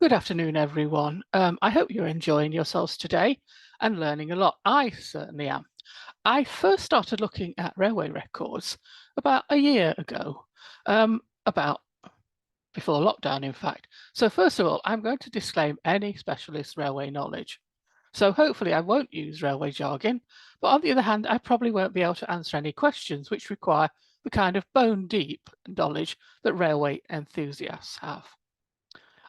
Good afternoon, everyone. I hope you're enjoying yourselves today and learning a lot. I certainly am. I first started looking at railway records about a year ago, about before lockdown, in fact. So first of all, I'm going to disclaim any specialist railway knowledge. So hopefully I won't use railway jargon, but on the other hand, I probably won't be able to answer any questions which require the kind of bone deep knowledge that railway enthusiasts have.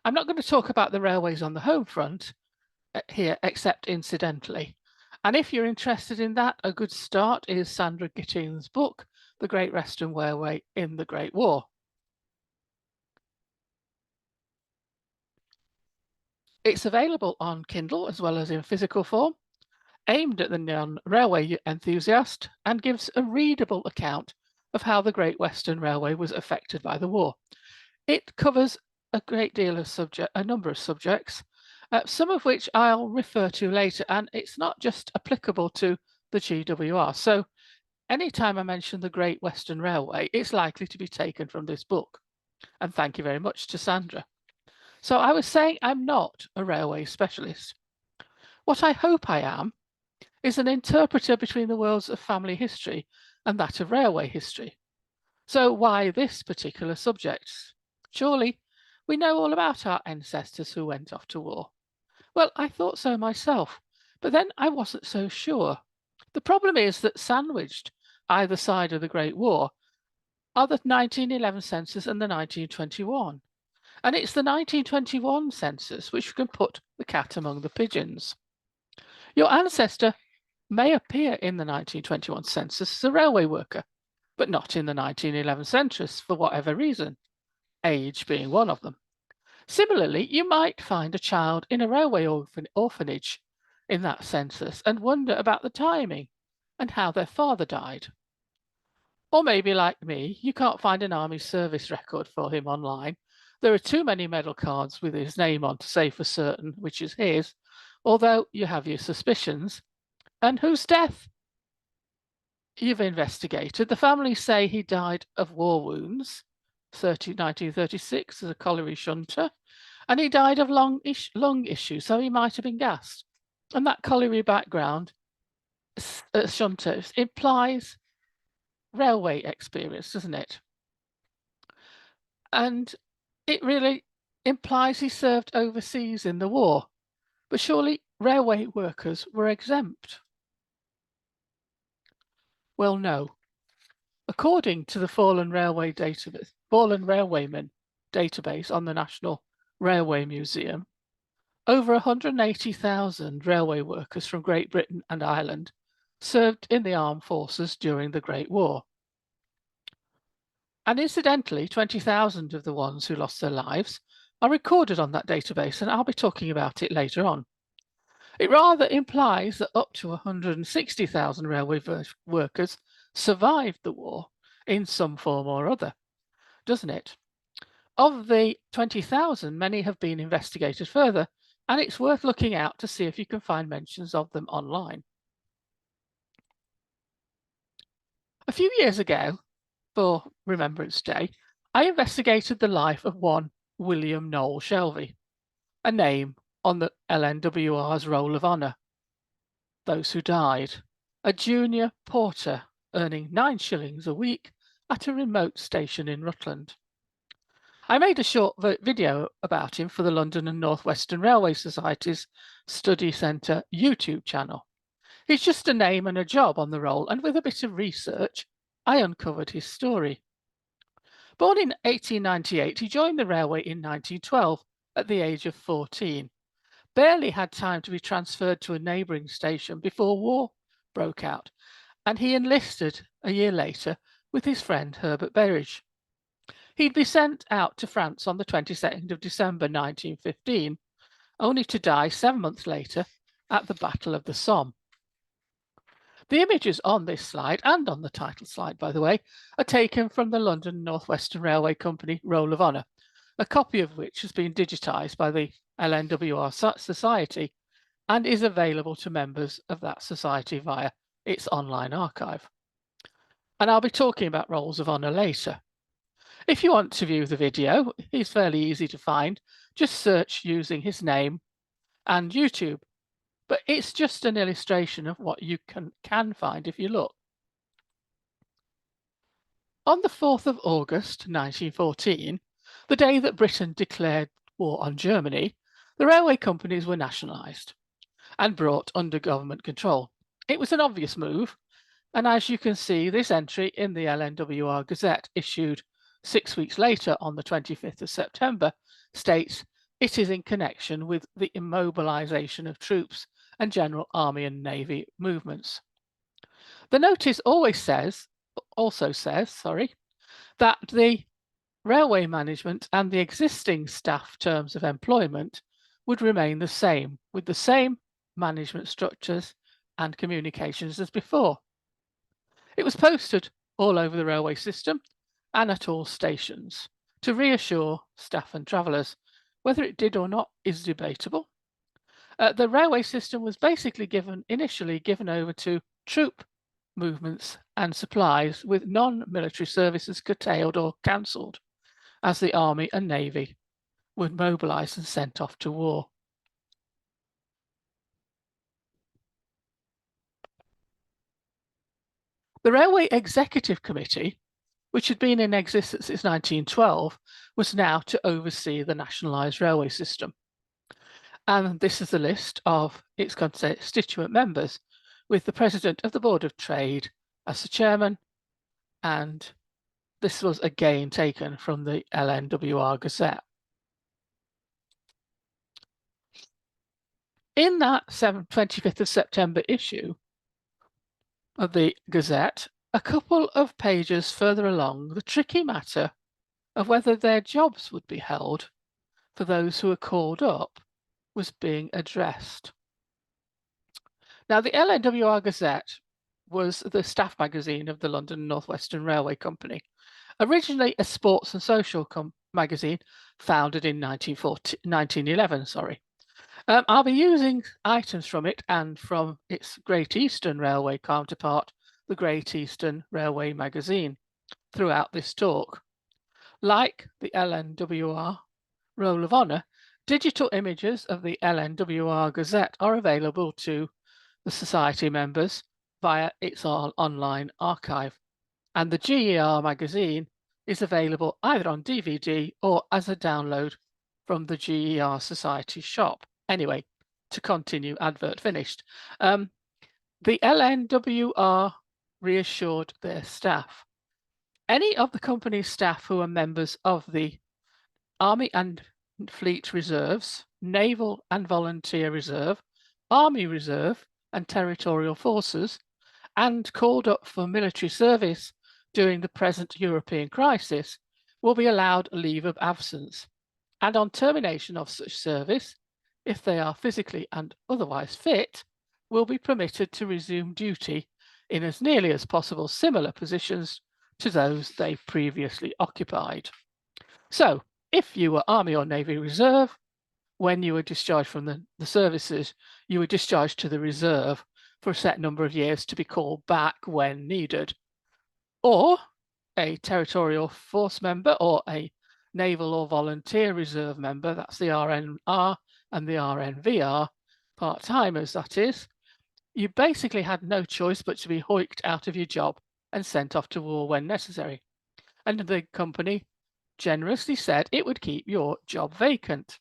I'm not going to talk about the railways on the home front here, except incidentally. And if you're interested in that, a good start is Sandra Gitting's book, The Great Western Railway in the Great War. It's available on Kindle as well as in physical form, aimed at the non-railway enthusiast, and gives a readable account of how the Great Western Railway was affected by the war. It covers a great deal of a number of subjects, some of which I'll refer to later, and it's not just applicable to the GWR. So anytime I mention the Great Western Railway, it's likely to be taken from this book. And thank you very much to Sandra. So I was saying I'm not a railway specialist. What I hope I am is an interpreter between the worlds of family history and that of railway history. So why this particular subject? Surely we know all about our ancestors who went off to war. Well, I thought so myself, but then I wasn't so sure. The problem is that sandwiched either side of the Great War are the 1911 census and the 1921. And it's the 1921 census which can put the cat among the pigeons. Your ancestor may appear in the 1921 census as a railway worker, but not in the 1911 census for whatever reason, age being one of them. Similarly, you might find a child in a railway orphanage in that census and wonder about the timing and how their father died. Or maybe, like me, you can't find an army service record for him online. There are too many medal cards with his name on to say for certain which is his, although you have your suspicions. And whose death? You've investigated. The family say he died of war wounds, 1936 as a colliery shunter, and he died of lung issue, so he might have been gassed. And that colliery background, shunter, implies railway experience, doesn't it? And it really implies he served overseas in the war. But surely railway workers were exempt. Well, no. According to the Fallen Railwaymen database on the National Railway Museum, over 180,000 railway workers from Great Britain and Ireland served in the armed forces during the Great War. And incidentally, 20,000 of the ones who lost their lives are recorded on that database, and I'll be talking about it later on. It rather implies that up to 160,000 railway workers survived the war in some form or other, doesn't it? Of the 20,000, many have been investigated further, and it's worth looking out to see if you can find mentions of them online. A few years ago, for Remembrance Day, I investigated the life of one William Noel Shelby, a name on the LNWR's Roll of Honour. Those who died, a junior porter earning 9 shillings a week at a remote station in Rutland. I made a short video about him for the London and North Western Railway Society's Study Centre YouTube channel. He's just a name and a job on the roll, and with a bit of research, I uncovered his story. Born in 1898, he joined the railway in 1912 at the age of 14. Barely had time to be transferred to a neighbouring station before war broke out, and he enlisted a year later with his friend Herbert Berridge. He'd be sent out to France on the 22nd of December 1915, only to die 7 months later at the Battle of the Somme. The images on this slide, and on the title slide, by the way, are taken from the London North Western Railway Company Roll of Honour, a copy of which has been digitised by the LNWR Society and is available to members of that society via its online archive. And I'll be talking about Rolls of Honour later. If you want to view the video, he's fairly easy to find. Just search using his name and YouTube. But it's just an illustration of what you can find if you look. On the 4th of August 1914, the day that Britain declared war on Germany, the railway companies were nationalised and brought under government control. It was an obvious move, and as you can see, this entry in the LNWR Gazette, issued 6 weeks later on the 25th of September, states it is in connection with the immobilisation of troops and general army and navy movements. The notice also says, that the railway management and the existing staff terms of employment would remain the same, with the same management structures and communications as before. It was posted all over the railway system and at all stations to reassure staff and travellers. Whether it did or not is debatable. The railway system was basically initially given over to troop movements and supplies, with non-military services curtailed or cancelled as the army and navy were mobilised and sent off to war. The Railway Executive Committee, which had been in existence since 1912, was now to oversee the nationalised railway system. And this is the list of its constituent members, with the President of the Board of Trade as the chairman, and this was again taken from the LNWR Gazette. In that 25th of September issue of the Gazette, a couple of pages further along, the tricky matter of whether their jobs would be held for those who were called up was being addressed. Now, the LNWR Gazette was the staff magazine of the London North Western Railway Company, originally a sports and social magazine founded in 1911. I'll be using items from it and from its Great Eastern Railway counterpart, the Great Eastern Railway magazine, throughout this talk. Like the LNWR Roll of Honour, digital images of the LNWR Gazette are available to the Society members via its online archive, and the GER magazine is available either on DVD or as a download from the GER Society shop. Anyway, to continue, advert finished. The LNWR reassured their staff. Any of the company's staff who are members of the Army and Fleet Reserves, Naval and Volunteer Reserve, Army Reserve and Territorial Forces, and called up for military service during the present European crisis will be allowed a leave of absence, and on termination of such service, if they are physically and otherwise fit, will be permitted to resume duty in as nearly as possible similar positions to those they previously occupied. So, if you were Army or Navy Reserve, when you were discharged from the services, you were discharged to the reserve for a set number of years to be called back when needed. Or a territorial force member or a naval or volunteer reserve member, that's the RNR and the RNVR, part-timers that is, you basically had no choice but to be hoiked out of your job and sent off to war when necessary. And the company generously said it would keep your job vacant.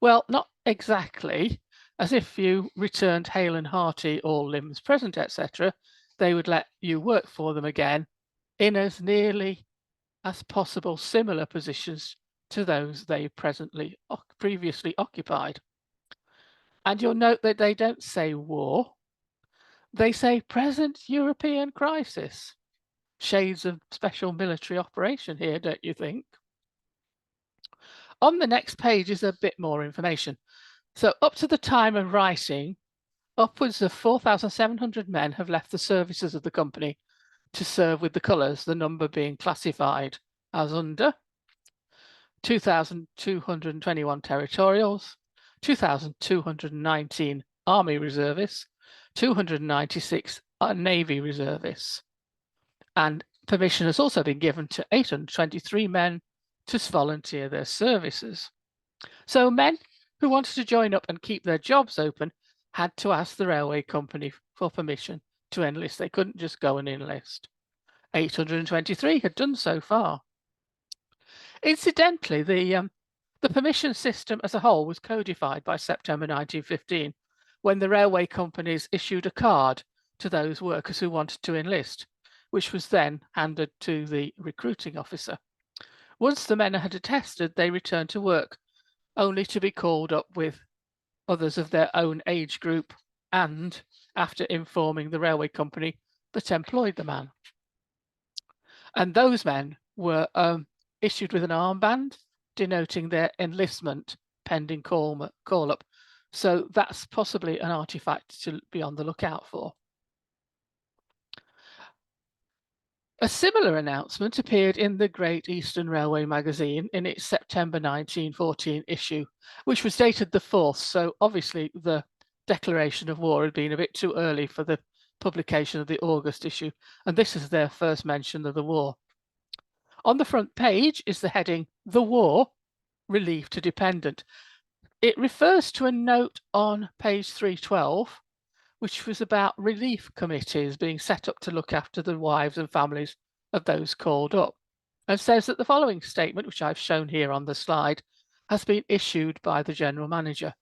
Well, not exactly, as if you returned hale and hearty, all limbs present, etc., they would let you work for them again in as nearly as possible similar positions to those they previously occupied. And you'll note that they don't say war, they say present European crisis. Shades of special military operation here, don't you think? On the next page is a bit more information. So up to the time of writing, upwards of 4,700 men have left the services of the company to serve with the colours, the number being classified as under 2,221 territorials, 2,219 Army Reservists, 296 Navy Reservists, and Permission has also been given to 823 men to volunteer their services. So men who wanted to join up and keep their jobs open had to ask the railway company for permission to enlist. They couldn't just go and enlist. 823 had done so far. Incidentally, the permission system as a whole was codified by September 1915, when the railway companies issued a card to those workers who wanted to enlist, which was then handed to the recruiting officer. Once the men had attested, they returned to work, only to be called up with others of their own age group and after informing the railway company that employed the man. And those men were issued with an armband denoting their enlistment pending call-up. So that's possibly an artifact to be on the lookout for. A similar announcement appeared in the Great Eastern Railway magazine in its September 1914 issue, which was dated the 4th, so obviously the declaration of war had been a bit too early for the publication of the August issue, and this is their first mention of the war. On the front page is the heading, "The War, Relief to Dependent." It refers to a note on page 312, which was about relief committees being set up to look after the wives and families of those called up, and says that the following statement, which I've shown here on the slide, has been issued by the General Manager.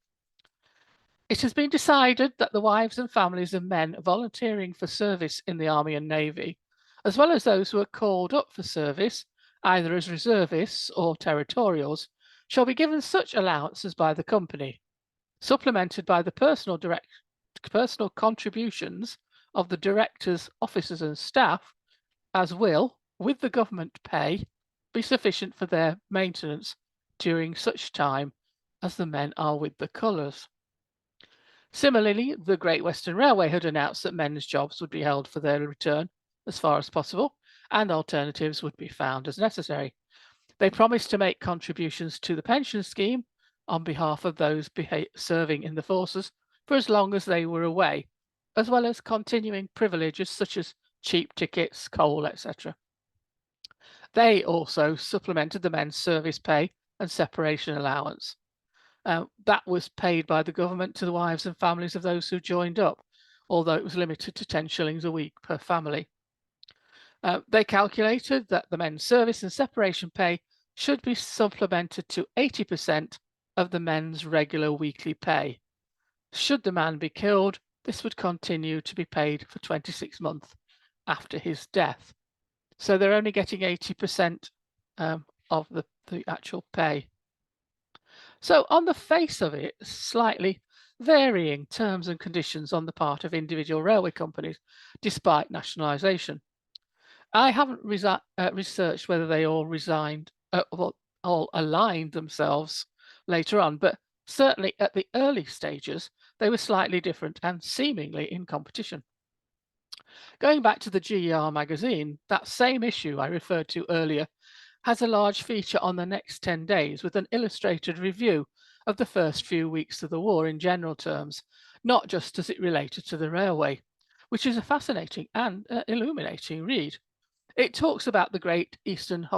It has been decided that the wives and families of men volunteering for service in the Army and Navy, as well as those who are called up for service, either as reservists or territorials, shall be given such allowances by the company, supplemented by the personal contributions of the directors, officers and staff, as will, with the government pay, be sufficient for their maintenance during such time as the men are with the colours. Similarly, the Great Western Railway had announced that men's jobs would be held for their return as far as possible, and alternatives would be found as necessary. They promised to make contributions to the pension scheme on behalf of those serving in the forces for as long as they were away, as well as continuing privileges such as cheap tickets, coal, etc. They also supplemented the men's service pay and separation allowance. That was paid by the government to the wives and families of those who joined up, although it was limited to 10 shillings a week per family. They calculated that the men's service and separation pay should be supplemented to 80% of the men's regular weekly pay. Should the man be killed, this would continue to be paid for 26 months after his death. So they're only getting 80% of the actual pay. So on the face of it, slightly varying terms and conditions on the part of individual railway companies, despite nationalisation. I haven't researched whether they all all aligned themselves later on, but certainly at the early stages, they were slightly different and seemingly in competition. Going back to the GER magazine, that same issue I referred to earlier has a large feature on the next 10 days with an illustrated review of the first few weeks of the war in general terms, not just as it related to the railway, which is a fascinating and illuminating read. It talks about the Great Eastern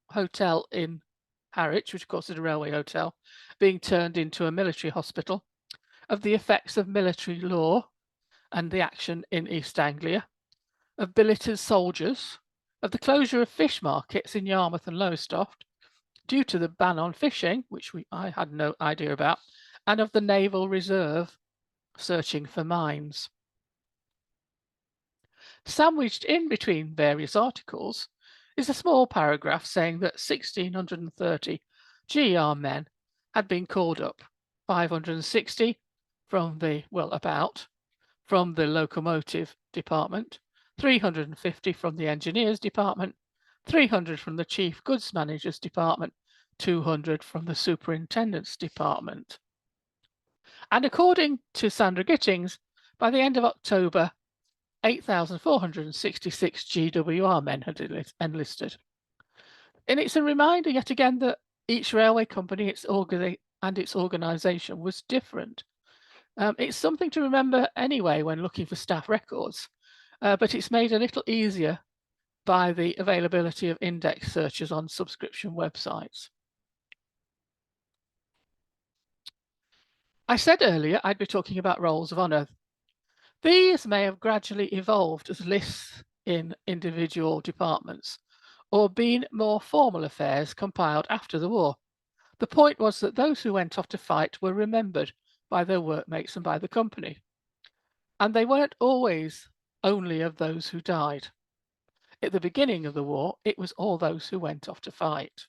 Hotel in Harwich, which of course is a railway hotel, being turned into a military hospital, of the effects of military law and the action in East Anglia, of billeted soldiers, of the closure of fish markets in Yarmouth and Lowestoft due to the ban on fishing, which I had no idea about, and of the Naval Reserve searching for mines. Sandwiched in between various articles is a small paragraph saying that 1,630 GER men had been called up, 560 from the locomotive department, 350 from the engineers department, 300 from the chief goods managers department, 200 from the superintendent's department. And according to Sandra Gittings, by the end of October, 8,466 GWR men had enlisted. And it's a reminder yet again that each railway company and its organisation was different. It's something to remember anyway when looking for staff records, but it's made a little easier by the availability of index searches on subscription websites. I said earlier I'd be talking about rolls of honour. These may have gradually evolved as lists in individual departments or been more formal affairs compiled after the war. The point was that those who went off to fight were remembered by their workmates and by the company. And they weren't always only of those who died. At the beginning of the war, it was all those who went off to fight.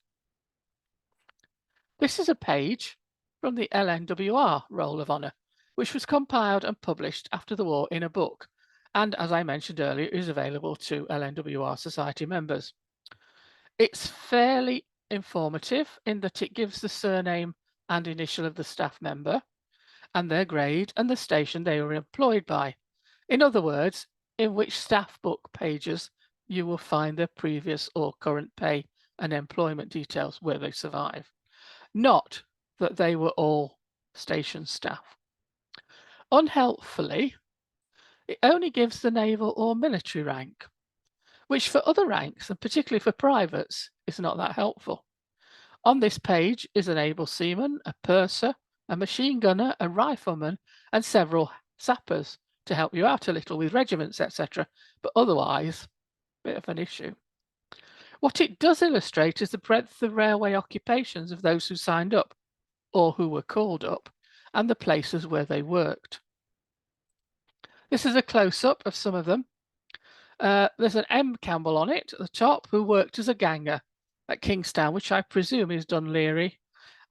This is a page from the LNWR Roll of Honour, which was compiled and published after the war in a book, and as I mentioned earlier, is available to LNWR Society members. It's fairly informative in that it gives the surname and initial of the staff member, and their grade and the station they were employed by. In other words, in which staff book pages you will find their previous or current pay and employment details where they survive. Not that they were all station staff. Unhelpfully, it only gives the naval or military rank, which for other ranks, and particularly for privates, is not that helpful. On this page is an able seaman, a purser, a machine gunner, a rifleman, and several sappers to help you out a little with regiments, etc. But otherwise, a bit of an issue. What it does illustrate is the breadth of railway occupations of those who signed up, or who were called up, and the places where they worked. This is a close-up of some of them. There's an M. Campbell on it at the top, who worked as a ganger at Kingstown, which I presume is Dunleary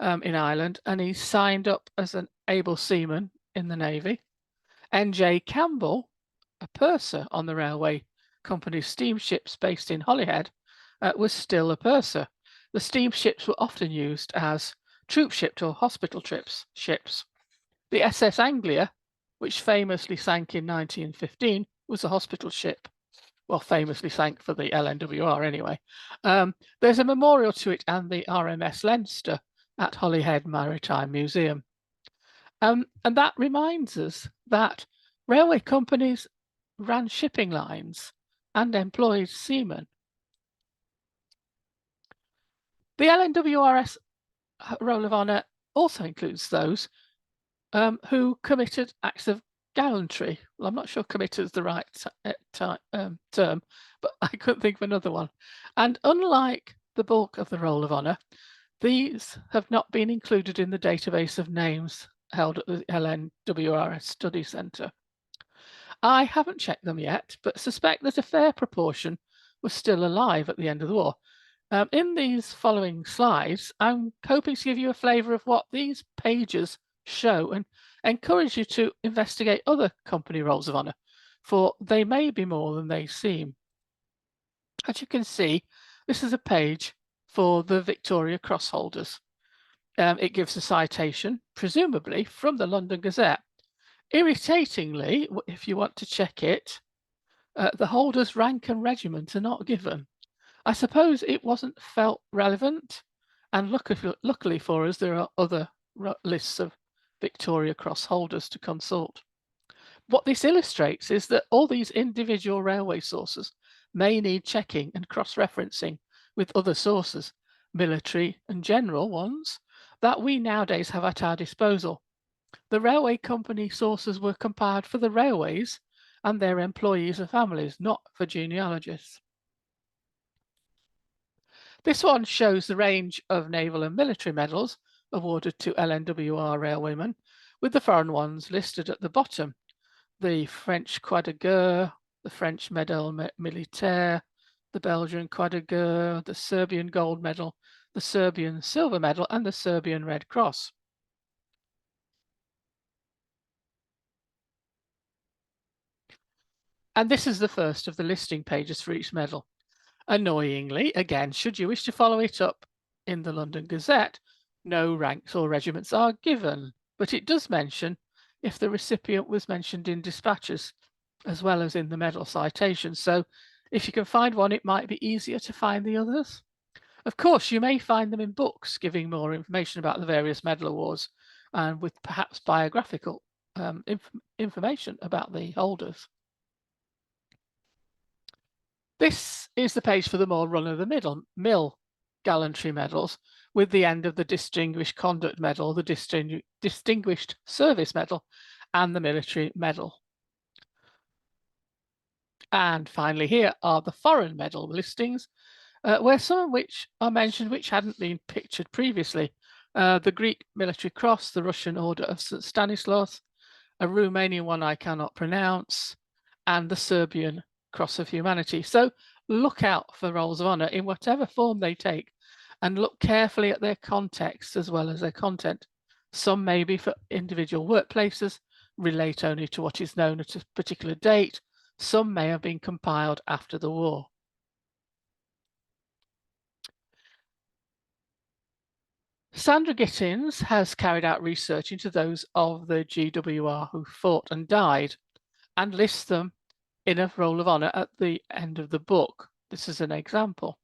in Ireland, and he's signed up as an able seaman in the Navy. N.J. Campbell, a purser on the railway company's steamships based in Holyhead, was still a purser. The steamships were often used as troop ships or hospital ships. The SS Anglia, which famously sank in 1915, was a hospital ship. Well, famously sank for the LNWR anyway. There's a memorial to it and the RMS Leinster at Holyhead Maritime Museum. And that reminds us that railway companies ran shipping lines and employed seamen. The LNWRS Roll of Honour also includes those who committed acts of gallantry. Well, I'm not sure committed is the right term, but I couldn't think of another one. And unlike the bulk of the Roll of Honour, these have not been included in the database of names held at the LNWRS Study Centre. I haven't checked them yet, but suspect that a fair proportion was still alive at the end of the war. In these following slides, I'm hoping to give you a flavour of what these pages show and encourage you to investigate other company rolls of honour, for they may be more than they seem. As you can see, this is a page for the Victoria Cross holders. It gives a citation, presumably from the London Gazette. Irritatingly, if you want to check it, the holders' rank and regiment are not given. I suppose it wasn't felt relevant, and luckily for us, there are other lists of Victoria Cross holders to consult. What this illustrates is that all these individual railway sources may need checking and cross-referencing with other sources, military and general ones, that we nowadays have at our disposal. The railway company sources were compiled for the railways and their employees and families, not for genealogists. This one shows the range of naval and military medals awarded to LNWR railwaymen, with the foreign ones listed at the bottom. The French Croix de Guerre, the French Médaille Militaire, the Belgian Croix de Guerre, the Serbian Gold Medal, the Serbian Silver Medal, and the Serbian Red Cross. And this is the first of the listing pages for each medal. Annoyingly, again, should you wish to follow it up in the London Gazette, no ranks or regiments are given, but it does mention if the recipient was mentioned in dispatches as well as in the medal citation. So if you can find one, it might be easier to find the others. Of course, you may find them in books giving more information about the various medal awards and with perhaps biographical information about the holders. This is the page for the more run-of-the-mill gallantry medals, with the end of the Distinguished Conduct Medal, the Distinguished Service Medal, and the Military Medal. And finally, here are the foreign medal listings, where some of which are mentioned which hadn't been pictured previously. The Greek Military Cross, the Russian Order of St. Stanislaus, a Romanian one I cannot pronounce, and the Serbian Cross of Humanity. So look out for rolls of honour in whatever form they take, and look carefully at their context as well as their content. Some may be for individual workplaces, relate only to what is known at a particular date. Some may have been compiled after the war. Sandra Gittins has carried out research into those of the GWR who fought and died, and lists them in a roll of honour at the end of the book. This is an example.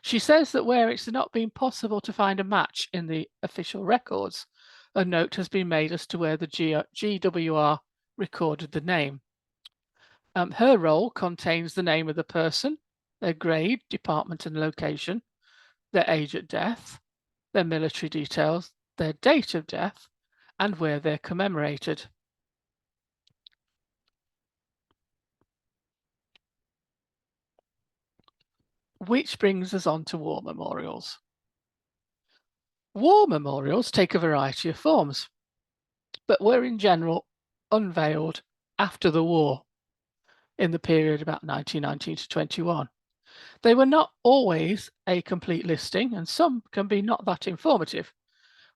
She says that where it's not been possible to find a match in the official records, a note has been made as to where the GWR recorded the name. Her roll contains the name of the person, their grade, department and location, their age at death, their military details, their date of death, and where they're commemorated. Which brings us on to war memorials. War memorials take a variety of forms, but were in general unveiled after the war in the period about 1919 to 21. They were not always a complete listing, and some can be not that informative.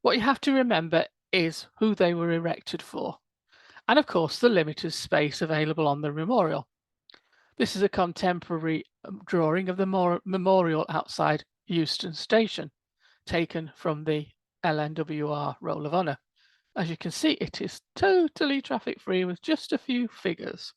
What you have to remember is who they were erected for, and of course the limited space available on the memorial. This is a contemporary drawing of the memorial outside Euston Station, taken from the LNWR Roll of Honour. As you can see, it is totally traffic free with just a few figures.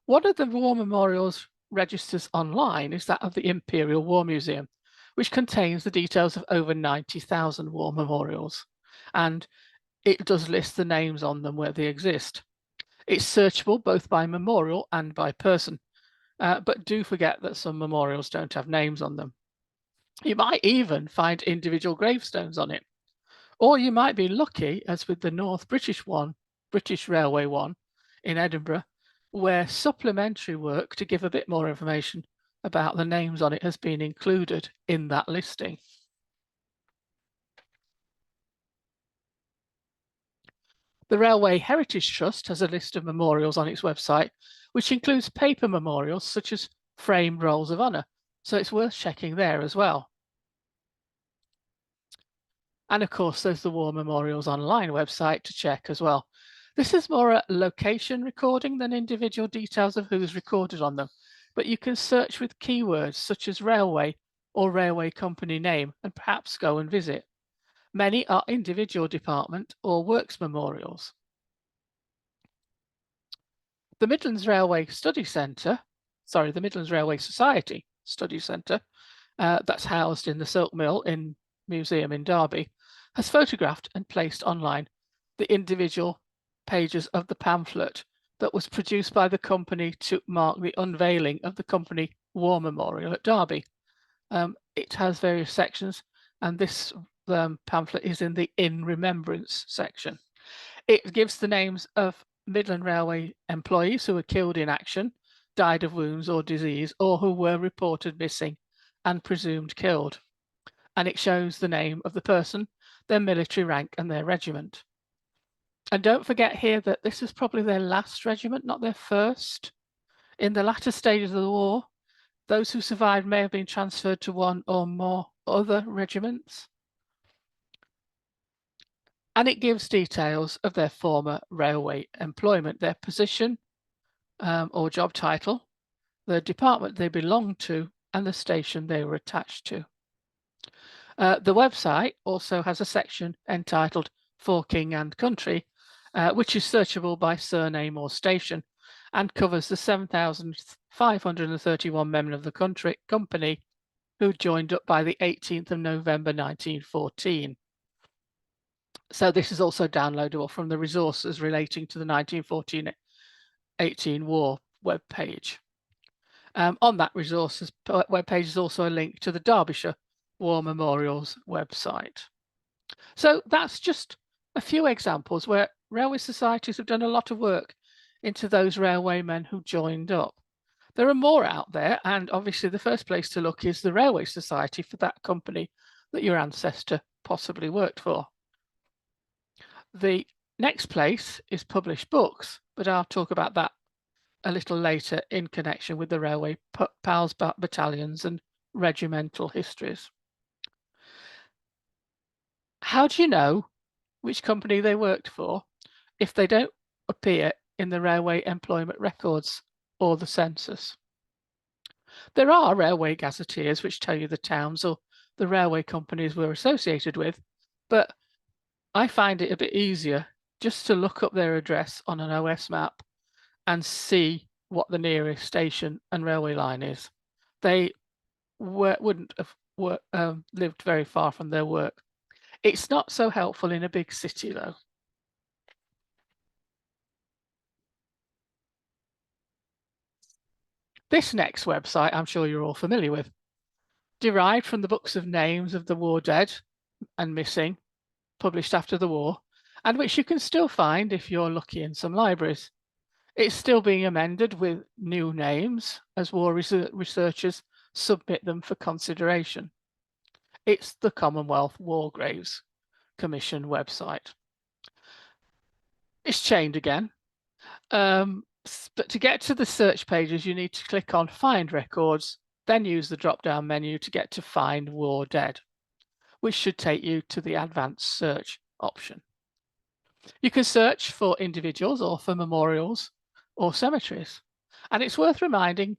One of the war memorials registers online is that of the Imperial War Museum, which contains the details of over 90,000 war memorials, and it does list the names on them where they exist. It's searchable both by memorial and by person, but do forget that some memorials don't have names on them. You might even find individual gravestones on it, or you might be lucky, as with the North British Railway one in Edinburgh, where supplementary work to give a bit more information about the names on it has been included in that listing. The Railway Heritage Trust has a list of memorials on its website, which includes paper memorials such as framed rolls of honour, so it's worth checking there as well. And of course, there's the War Memorials Online website to check as well. This is more a location recording than individual details of who's recorded on them, but you can search with keywords such as railway or railway company name and perhaps go and visit. Many are individual department or works memorials. The Midlands Railway Study Centre, the Midlands Railway Society Study Centre, that's housed in the Silk Mill Museum in Derby, has photographed and placed online the individual pages of the pamphlet that was produced by the company to mark the unveiling of the company war memorial at Derby. It has various sections, and this pamphlet is in the In Remembrance section. It gives the names of Midland Railway employees who were killed in action, died of wounds or disease, or who were reported missing and presumed killed. And it shows the name of the person, their military rank, and their regiment. And don't forget here that this is probably their last regiment, not their first. In the latter stages of the war, those who survived may have been transferred to one or more other regiments. And it gives details of their former railway employment, their position or job title, the department they belonged to, and the station they were attached to. The website also has a section entitled For King and Country, which is searchable by surname or station, and covers the 7,531 men of the company who joined up by the 18th of November 1914. So this is also downloadable from the resources relating to the 1914 18 War webpage. On that resources webpage is also a link to the Derbyshire War Memorials website. So that's just a few examples where railway societies have done a lot of work into those railwaymen who joined up. There are more out there, and obviously the first place to look is the Railway Society for that company that your ancestor possibly worked for. The next place is published books, but I'll talk about that a little later in connection with the railway PALS battalions and regimental histories. How do you know which company they worked for if they don't appear in the railway employment records or the census? There are railway gazetteers which tell you the towns or the railway companies we're associated with, but I find it a bit easier just to look up their address on an OS map and see what the nearest station and railway line is. They wouldn't have lived very far from their work. It's not so helpful in a big city, though. This next website, I'm sure you're all familiar with, derived from the books of names of the war dead and missing, published after the war, and which you can still find if you're lucky in some libraries. It's still being amended with new names as war researchers submit them for consideration. It's the Commonwealth War Graves Commission website. It's chained again. But to get to the search pages, you need to click on Find Records, then use the drop-down menu to get to Find War Dead, which should take you to the Advanced Search option. You can search for individuals or for memorials or cemeteries. And it's worth reminding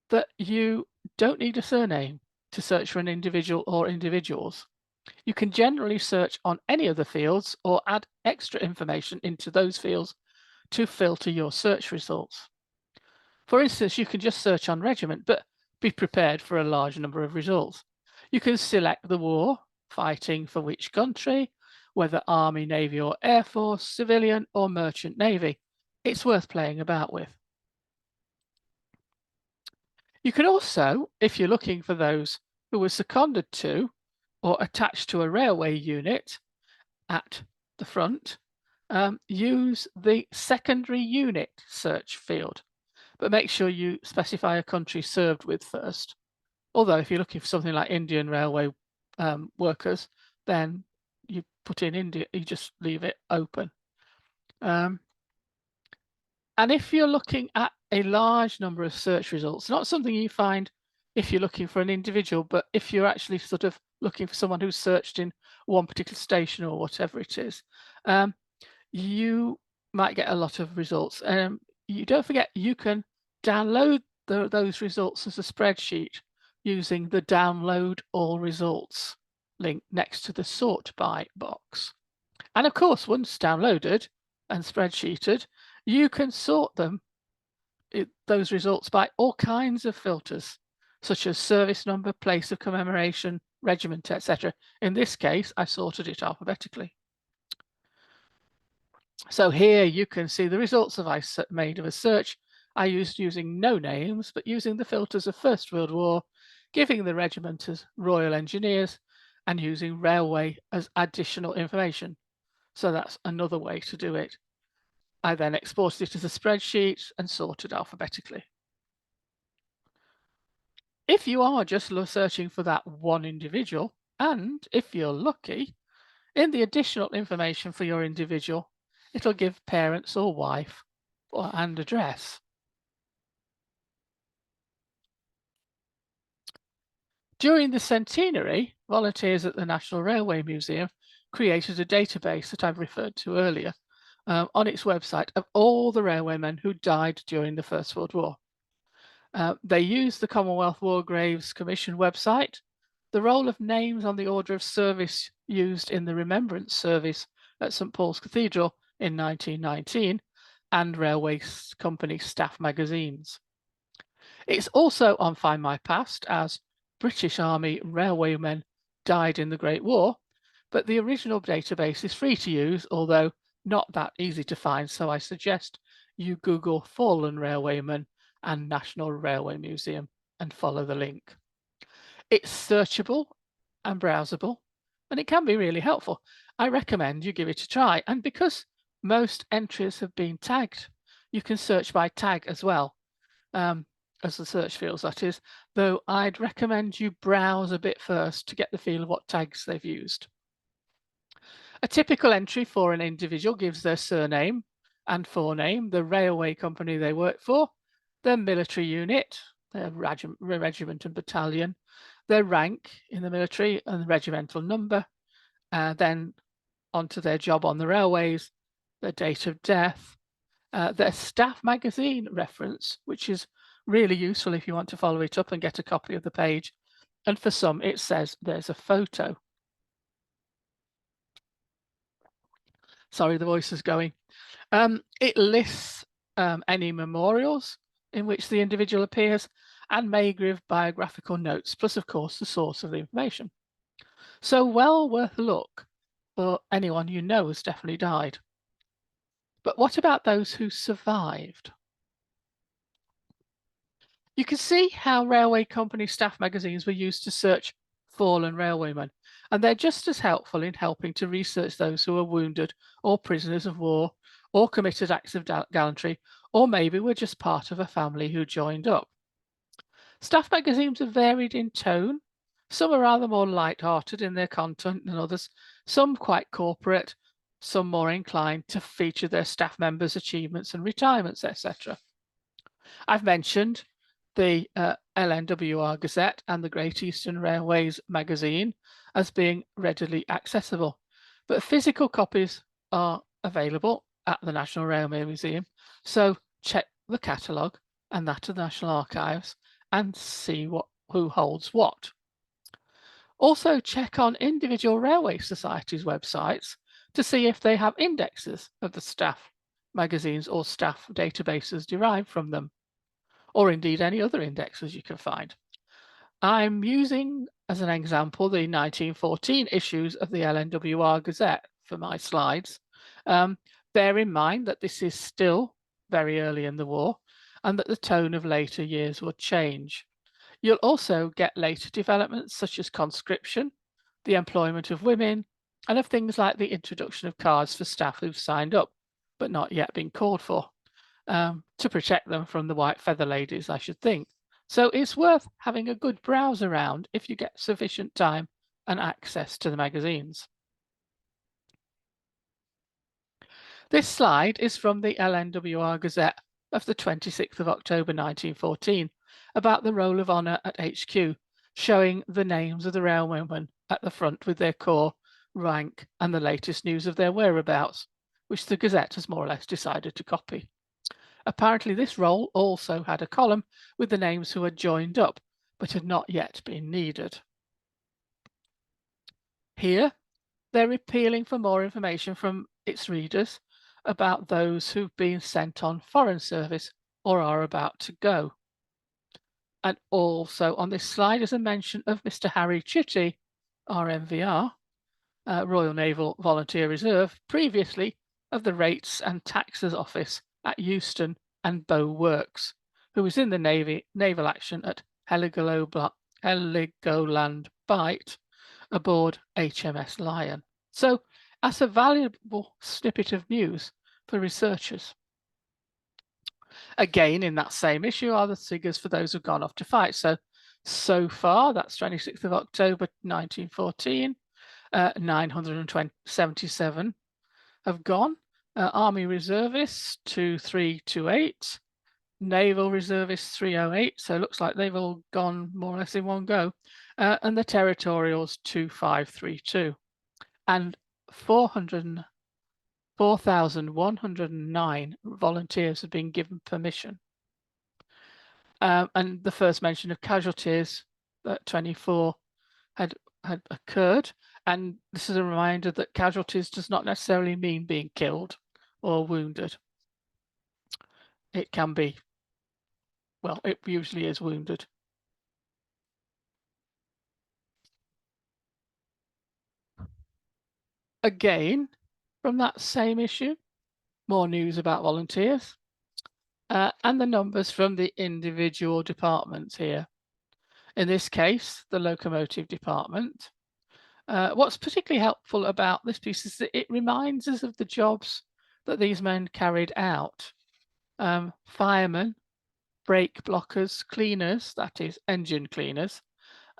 that you don't need a surname to search for an individual or individuals. You can generally search on any of the fields or add extra information into those fields to filter your search results. For instance, you can just search on regiment, but be prepared for a large number of results. You can select the war, fighting for which country, whether Army, Navy or Air Force, civilian or merchant Navy. It's worth playing about with. You can also, if you're looking for those who were seconded to or attached to a railway unit at the front, use the secondary unit search field, but make sure you specify a country served with first. Although if you're looking for something like Indian railway workers, then you put in India, you just leave it open. And if you're looking at a large number of search results, not something you find if you're looking for an individual, but if you're actually sort of looking for someone who's searched in one particular station or whatever it is, you might get a lot of results. You don't forget, you can download those results as a spreadsheet using the Download All Results link next to the Sort By box. And of course, once downloaded and spreadsheeted, you can sort them, those results, by all kinds of filters, such as service number, place of commemoration, regiment, etc. In this case, I sorted it alphabetically. So here you can see the results I made of a search I used using no names, but using the filters of First World War, giving the regiment as Royal Engineers, and using railway as additional information. So that's another way to do it. I then exported it as a spreadsheet and sorted alphabetically. If you are just searching for that one individual, and if you're lucky, in the additional information for your individual, it'll give parents or wife and address. During the centenary, volunteers at the National Railway Museum created a database that I've referred to earlier on its website of all the railwaymen who died during the First World War. They used the Commonwealth War Graves Commission website, the roll of names on the order of service used in the Remembrance Service at St Paul's Cathedral in 1919, and railway company staff magazines. It's also on Find My Past as British Army railwaymen died in the Great War, but the original database is free to use, although not that easy to find, so I suggest you Google Fallen Railwayman and National Railway Museum and follow the link. It's searchable and browsable, and it can be really helpful. I recommend you give it a try. And because most entries have been tagged, you can search by tag as well, as the search fields, that is, though I'd recommend you browse a bit first to get the feel of what tags they've used. A typical entry for an individual gives their surname and forename, the railway company they work for, their military unit, their regiment and battalion, their rank in the military and the regimental number, then onto their job on the railways, their date of death, their staff magazine reference, which is really useful if you want to follow it up and get a copy of the page. And for some, it says there's a photo. Sorry, the voice is going. It lists any memorials in which the individual appears and may give biographical notes, plus, of course, the source of the information. So well worth a look for anyone you know has definitely died. But what about those who survived? You can see how railway company staff magazines were used to search fallen railwaymen, and they're just as helpful in helping to research those who are wounded or prisoners of war or committed acts of gallantry, or maybe were just part of a family who joined up. Staff magazines are varied in tone. Some are rather more light-hearted in their content than others, some quite corporate, some more inclined to feature their staff members' achievements and retirements, etc. I've mentioned the LNWR Gazette and the Great Eastern Railways magazine as being readily accessible, but physical copies are available at the National Railway Museum, so check the catalogue and that of the National Archives and see who holds what. Also check on individual railway societies' websites to see if they have indexes of the staff magazines or staff databases derived from them, or indeed any other indexes you can find. I'm using as an example the 1914 issues of the LNWR Gazette for my slides. Bear in mind that this is still very early in the war and that the tone of later years will change. You'll also get later developments such as conscription, the employment of women, and of things like the introduction of cards for staff who've signed up but not yet been called for, to protect them from the white feather ladies, I should think. So it's worth having a good browse around if you get sufficient time and access to the magazines. This slide is from the LNWR Gazette of the 26th of October 1914 about the roll of honour at HQ, showing the names of the railwaymen at the front with their corps, rank and the latest news of their whereabouts, which the Gazette has more or less decided to copy. Apparently this roll also had a column with the names who had joined up but had not yet been needed. Here, they're appealing for more information from its readers about those who've been sent on foreign service or are about to go. And also on this slide is a mention of Mr. Harry Chitty, RMVR, Royal Naval Volunteer Reserve, previously of the Rates and Taxes Office at Euston and Bow Works, who was in the naval action at Heligoland Bight aboard HMS Lion. So that's a valuable snippet of news for researchers. Again, in that same issue are the figures for those who've gone off to fight. So far, that's 26th of October 1914, 977 have gone. Army Reservists 2328, Naval Reservists 308, so it looks like they've all gone more or less in one go, and the Territorials 2532. And 4,109 volunteers have been given permission. And the first mention of casualties, 24 had occurred. And this is a reminder that casualties does not necessarily mean being killed or wounded. It can be, well, it usually is wounded. Again, from that same issue, more news about volunteers. and the numbers from the individual departments here. In this case, the locomotive department. What's particularly helpful about this piece is that it reminds us of the jobs that these men carried out. Firemen, brake blockers, cleaners, that is engine cleaners,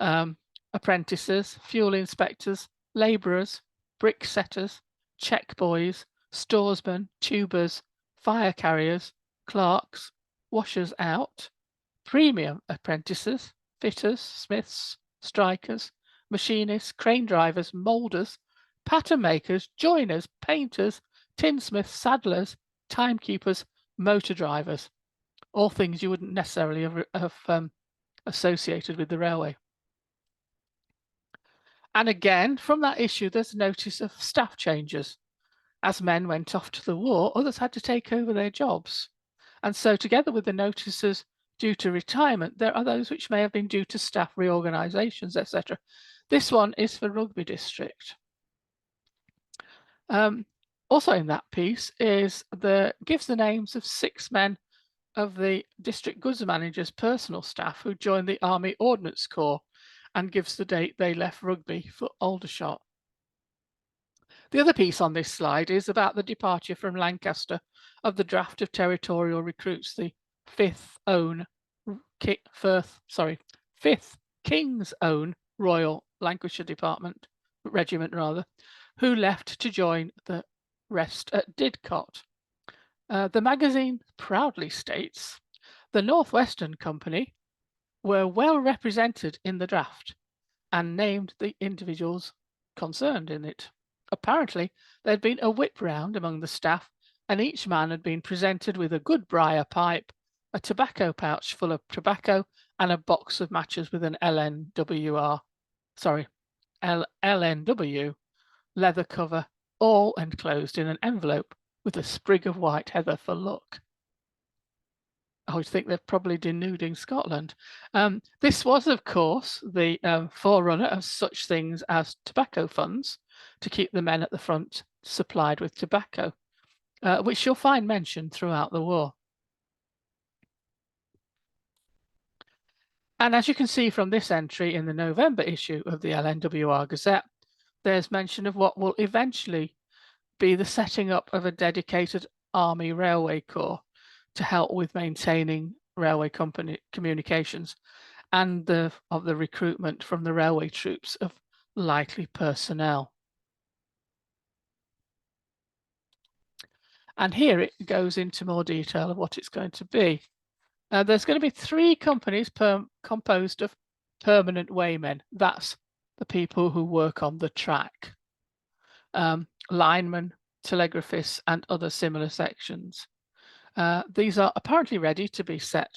apprentices, fuel inspectors, labourers, brick setters, check boys, storesmen, tubers, fire carriers, clerks, washers out, premium apprentices, fitters, smiths, strikers, machinists, crane drivers, moulders, pattern makers, joiners, painters, tinsmiths, saddlers, timekeepers, motor drivers, all things you wouldn't necessarily have associated with the railway. And again, from that issue, there's notice of staff changes. As men went off to the war, others had to take over their jobs. And so together with the notices due to retirement, there are those which may have been due to staff reorganisations, etc. This one is for Rugby District. Also in that piece gives the names of 6 men of the district goods manager's personal staff who joined the Army Ordnance Corps, and gives the date they left Rugby for Aldershot. The other piece on this slide is about the departure from Lancaster of the draft of territorial recruits, the 5th King's Own Royal Lancashire Regiment, who left to join the rest at Didcot. The magazine proudly states, the North Western Company were well represented in the draft and named the individuals concerned in it. Apparently, there had been a whip round among the staff, and each man had been presented with a good briar pipe, a tobacco pouch full of tobacco, and a box of matches with an LNW leather cover, all enclosed in an envelope with a sprig of white heather for luck. I would think they're probably denuding Scotland. This was, of course, the forerunner of such things as tobacco funds to keep the men at the front supplied with tobacco, which you'll find mentioned throughout the war. And as you can see from this entry in the November issue of the LNWR Gazette, there's mention of what will eventually be the setting up of a dedicated Army Railway Corps to help with maintaining railway company communications, and of the recruitment from the railway troops of likely personnel. And here it goes into more detail of what it's going to be. There's going to be 3 companies composed of permanent waymen. That's the people who work on the track. Linemen, telegraphists, and other similar sections. These are apparently ready to be sent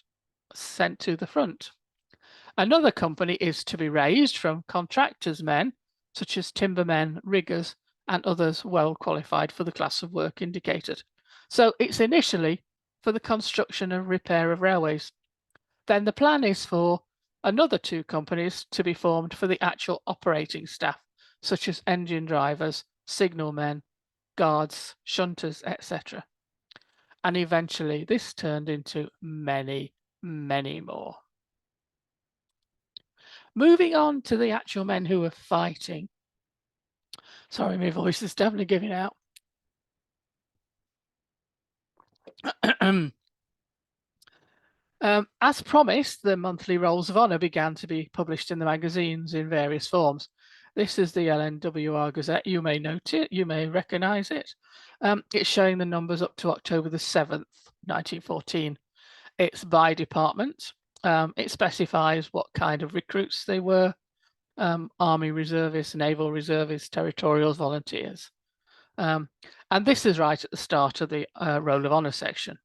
to the front. Another company is to be raised from contractors' men, such as timbermen, riggers, and others well qualified for the class of work indicated. So it's initially for the construction and repair of railways. Then the plan is for another 2 companies to be formed for the actual operating staff, such as engine drivers, signalmen, guards, shunters, etc. And eventually this turned into many, many more. Moving on to the actual men who were fighting. Sorry, my voice is definitely giving out. As promised, the monthly Rolls of Honour began to be published in the magazines in various forms. This is the LNWR Gazette. You may note it, you may recognise it. It's showing the numbers up to October the 7th, 1914. It's by department. It specifies what kind of recruits they were. Army reservists, naval reservists, territorials, volunteers. And this is right at the start of the Roll of Honour section.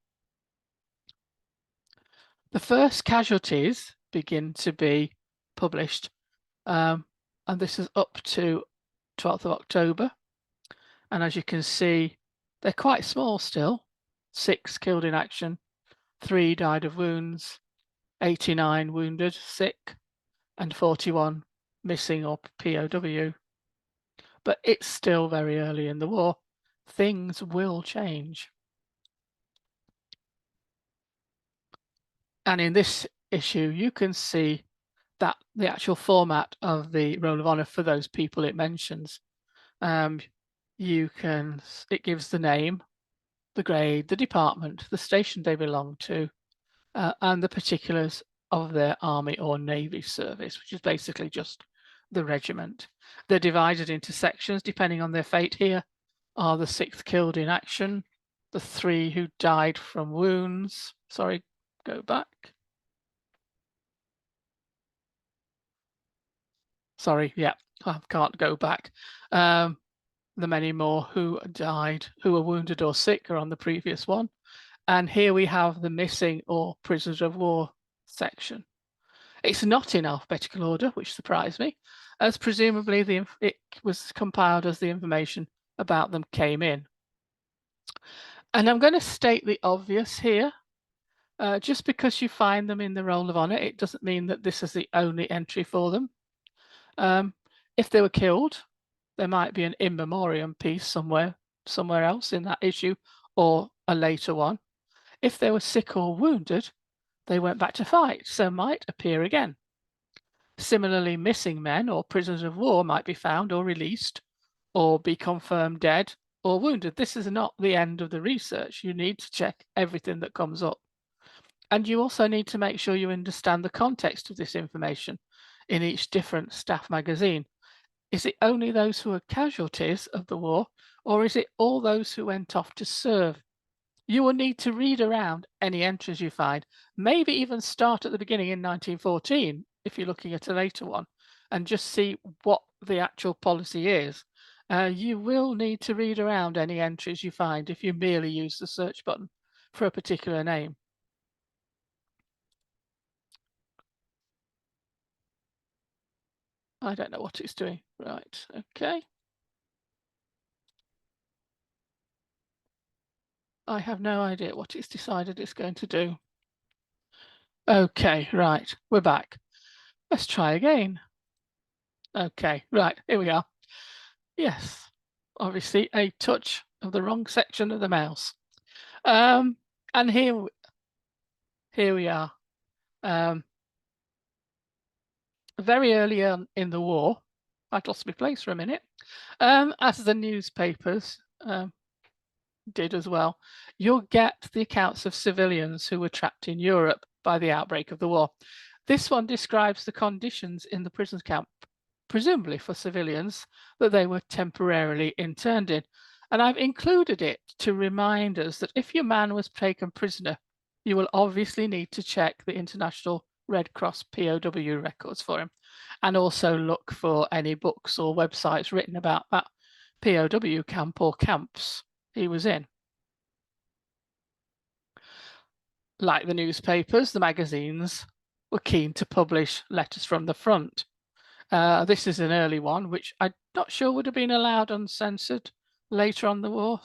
The first casualties begin to be published, and this is up to 12th of October. And as you can see, they're quite small still. 6 killed in action, 3 died of wounds, 89 wounded, sick, and 41 missing or POW. But it's still very early in the war. Things will change. And in this issue, you can see that the actual format of the Roll of Honour for those people it mentions. It gives the name, the grade, the department, the station they belong to, and the particulars of their army or navy service, which is basically just the regiment. They're divided into sections depending on their fate. Here are the 6 killed in action, the 3 who died from wounds. Sorry, go back. Sorry, yeah, I can't go back. The many more who died, who were wounded or sick, are on the previous one. And here we have the missing or prisoners of war section. It's not in alphabetical order, which surprised me, as presumably it was compiled as the information about them came in. And I'm going to state the obvious here. Just because you find them in the Roll of Honour, it doesn't mean that this is the only entry for them. If they were killed, there might be an in memoriam piece somewhere else in that issue or a later one. If they were sick or wounded, they went back to fight, so might appear again. Similarly, missing men or prisoners of war might be found or released or be confirmed dead or wounded. This is not the end of the research. You need to check everything that comes up. And you also need to make sure you understand the context of this information in each different staff magazine. Is it only those who are casualties of the war, or is it all those who went off to serve? You will need to read around any entries you find, maybe even start at the beginning in 1914 if you're looking at a later one, and just see what the actual policy is. You will need to read around any entries you find if you merely use the search button for a particular name. I don't know what it's doing. Right, okay. I have no idea what it's decided it's going to do. Okay, right, we're back. Let's try again. Okay, right, here we are. Yes, obviously a touch of the wrong section of the mouse. And here we are. Very early on in the war, I'd lost my place for a minute, as the newspapers did as well, you'll get the accounts of civilians who were trapped in Europe by the outbreak of the war. This one describes the conditions in the prison camp, presumably for civilians, that they were temporarily interned in. And I've included it to remind us that if your man was taken prisoner, you will obviously need to check the International Red Cross POW records for him, and also look for any books or websites written about that POW camp or camps he was in. Like the newspapers, the magazines were keen to publish letters from the front. This is an early one, which I'm not sure would have been allowed uncensored later on the war.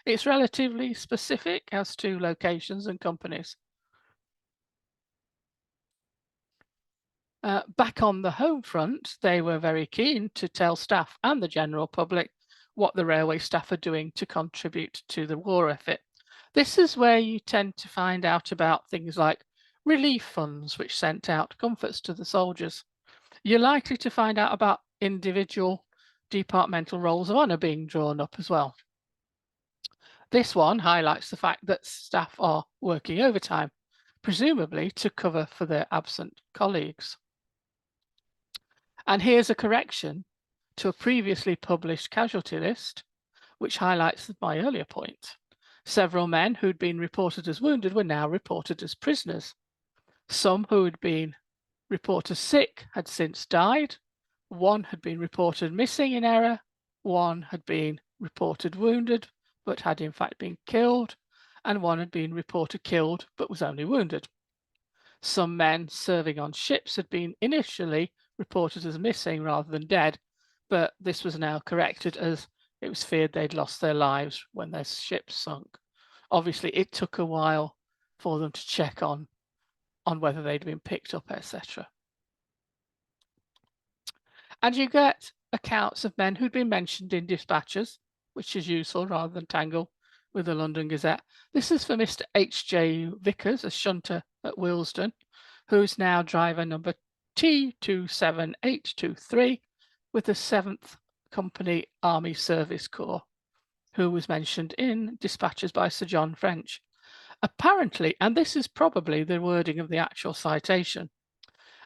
It's relatively specific as to locations and companies. Back on the home front, they were very keen to tell staff and the general public what the railway staff are doing to contribute to the war effort. This is where you tend to find out about things like relief funds, which sent out comforts to the soldiers. You're likely to find out about individual departmental rolls of honour being drawn up as well. This one highlights the fact that staff are working overtime, presumably to cover for their absent colleagues. And here's a correction to a previously published casualty list, which highlights my earlier point. Several men who'd been reported as wounded were now reported as prisoners. Some who had been reported sick had since died. One had been reported missing in error. One had been reported wounded, but had in fact been killed. And one had been reported killed, but was only wounded. Some men serving on ships had been initially reported as missing rather than dead, but this was now corrected as it was feared they'd lost their lives when their ships sunk. Obviously, it took a while for them to check on whether they'd been picked up, etc. And you get accounts of men who'd been mentioned in dispatches, which is useful rather than tangle with the London Gazette. This is for Mr. H.J. Vickers, a shunter at Willesden, who's now driver number T27823 with the 7th Company Army Service Corps, who was mentioned in dispatches by Sir John French. Apparently, and this is probably the wording of the actual citation,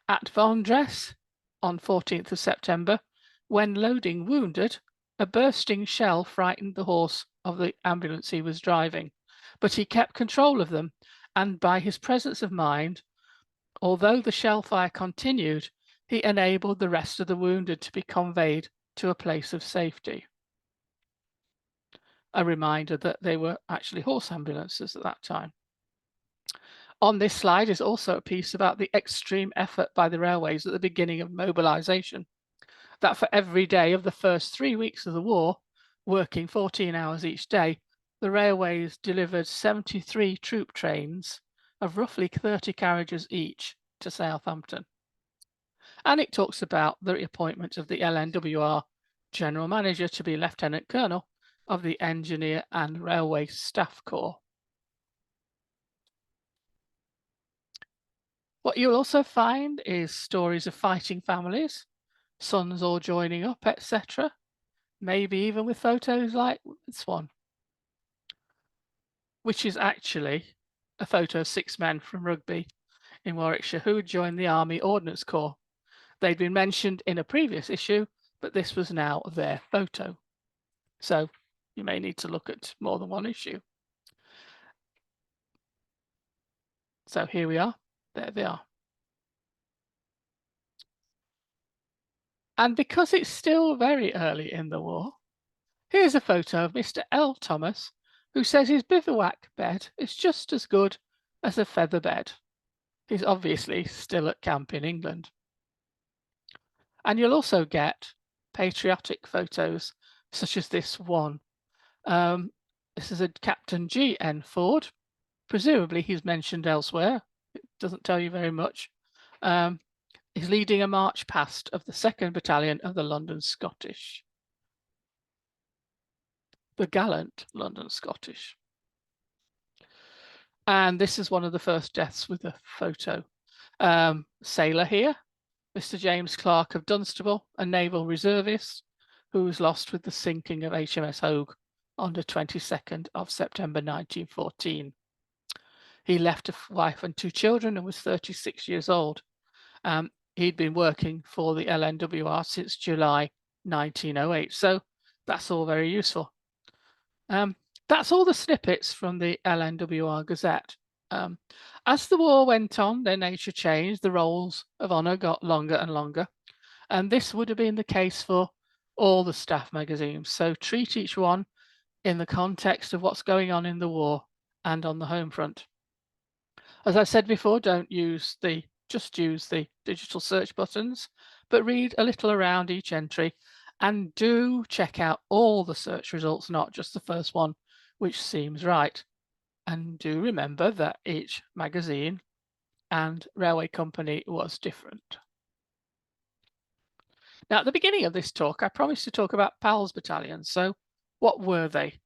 at Vendresse on 14th of September, when loading wounded, a bursting shell frightened the horse of the ambulance he was driving, but he kept control of them, and by his presence of mind, although the shell fire continued, he enabled the rest of the wounded to be conveyed to a place of safety. A reminder that they were actually horse ambulances at that time. On this slide is also a piece about the extreme effort by the railways at the beginning of mobilisation, that for every day of the first 3 weeks of the war, working 14 hours each day, the railways delivered 73 troop trains of roughly 30 carriages each to Southampton. And it talks about the appointment of the LNWR General Manager to be Lieutenant Colonel of the Engineer and Railway Staff Corps. What you'll also find is stories of fighting families, sons all joining up, etc. Maybe even with photos like this one, which is actually a photo of 6 men from Rugby in Warwickshire who had joined the Army Ordnance Corps. They'd been mentioned in a previous issue, but this was now their photo. So you may need to look at more than one issue. So here we are. There they are. And because it's still very early in the war, here's a photo of Mr. L. Thomas, who says his bivouac bed is just as good as a feather bed. He's obviously still at camp in England. And you'll also get patriotic photos, such as this one. This is a Captain G.N. Ford. Presumably he's mentioned elsewhere. It doesn't tell you very much. He's leading a march past of the 2nd Battalion of the London Scottish. The gallant London Scottish. And this is one of the first deaths with a photo. Sailor here, Mr. James Clark of Dunstable, a naval reservist who was lost with the sinking of HMS Hogue on the 22nd of September 1914. He left a wife and 2 children and was 36 years old. He'd been working for the LNWR since July 1908, so that's all very useful. That's all the snippets from the LNWR Gazette. As the war went on, their nature changed, the roles of honour got longer and longer, and this would have been the case for all the staff magazines. So treat each one in the context of what's going on in the war and on the home front. As I said before, don't just use the digital search buttons, but read a little around each entry and do check out all the search results, not just the first one, which seems right. And do remember that each magazine and railway company was different. Now, at the beginning of this talk, I promised to talk about PALS battalions. So what were they?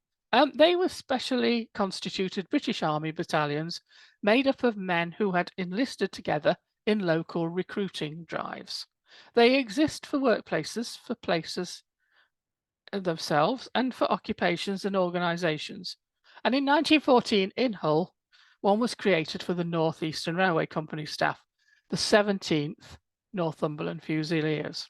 They were specially constituted British Army battalions made up of men who had enlisted together in local recruiting drives. They exist for workplaces, for places themselves, and for occupations and organisations. And in 1914 in Hull, one was created for the North Eastern Railway Company staff, the 17th Northumberland Fusiliers.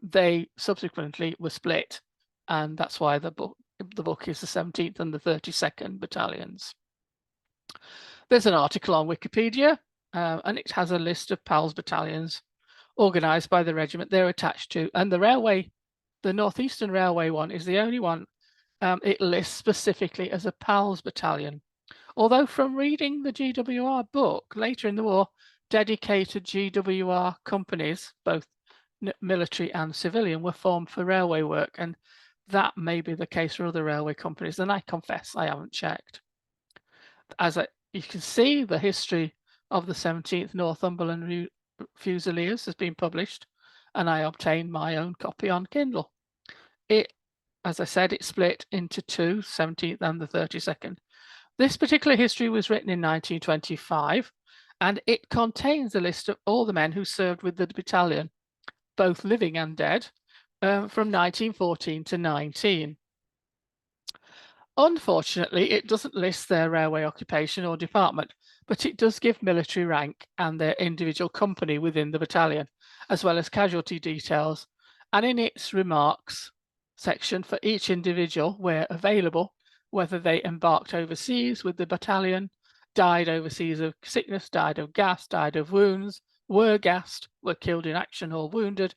They subsequently were split, and that's why the book is the 17th and the 32nd Battalions. There's an article on Wikipedia, and it has a list of PALS battalions organised by the regiment they're attached to. And the North Eastern Railway one is the only one it lists specifically as a PALS battalion. Although from reading the GWR book later in the war, dedicated GWR companies, both military and civilian, were formed for railway work, and that may be the case for other railway companies, and I confess I haven't checked. You can see, the history of the 17th Northumberland Fusiliers has been published, and I obtained my own copy on Kindle. It as I said, it's split into two, 17th and the 32nd. This particular history was written in 1925, and it contains a list of all the men who served with the battalion, both living and dead, from 1914 to 19. Unfortunately, it doesn't list their railway occupation or department, but it does give military rank and their individual company within the battalion, as well as casualty details. And in its remarks section for each individual, where available, whether they embarked overseas with the battalion, died overseas of sickness, died of gas, died of wounds, were gassed, were killed in action or wounded,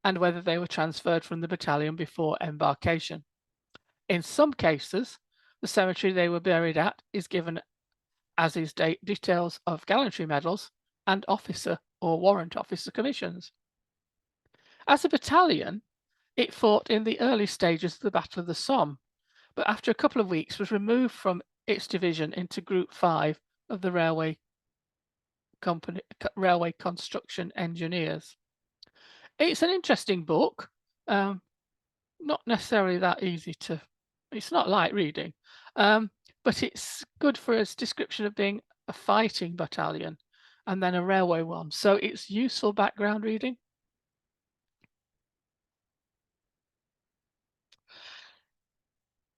and whether they were transferred from the battalion before embarkation. In some cases, the cemetery they were buried at is given, as is details of gallantry medals and officer or warrant officer commissions. As a battalion, it fought in the early stages of the Battle of the Somme, but after a couple of weeks was removed from its division into Group 5 of the Railway Construction Engineers. It's an interesting book, not necessarily that easy to, it's not light reading, but it's good for its description of being a fighting battalion and then a railway one. So it's useful background reading.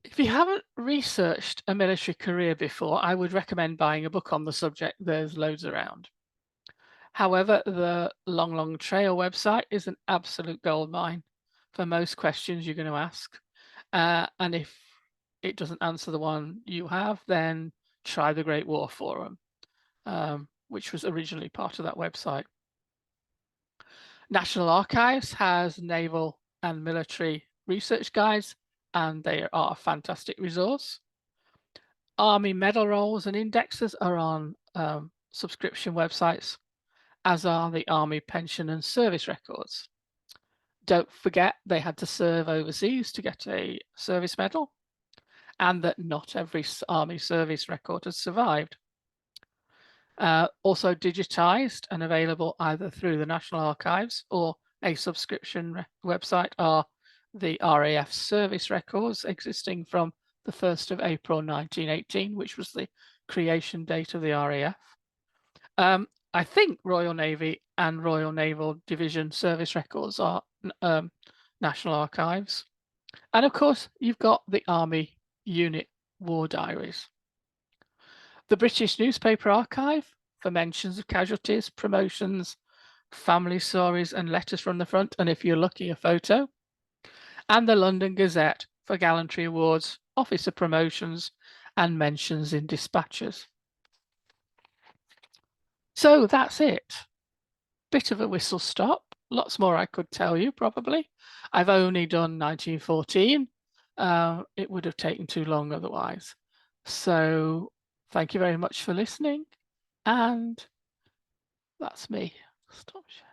If you haven't researched a military career before, I would recommend buying a book on the subject. There's loads around. However, the Long Trail website is an absolute goldmine for most questions you're going to ask. And if it doesn't answer the one you have, then try the Great War Forum, which was originally part of that website. National Archives has naval and military research guides, and they are a fantastic resource. Army medal rolls and indexes are on subscription websites, as are the Army pension and service records. Don't forget they had to serve overseas to get a service medal, and that not every Army service record has survived. Also digitized and available either through the National Archives or a subscription website are the RAF service records existing from the 1st of April 1918, which was the creation date of the RAF. I think Royal Navy and Royal Naval Division service records are National Archives. And of course, you've got the Army Unit War Diaries. The British Newspaper Archive for mentions of casualties, promotions, family stories, and letters from the front, and if you're lucky, a photo. And the London Gazette for gallantry awards, officer promotions, and mentions in dispatches. So that's it. Bit of a whistle stop. Lots more I could tell you, probably. I've only done 1914. It would have taken too long otherwise. So thank you very much for listening. And that's me. Stop sharing.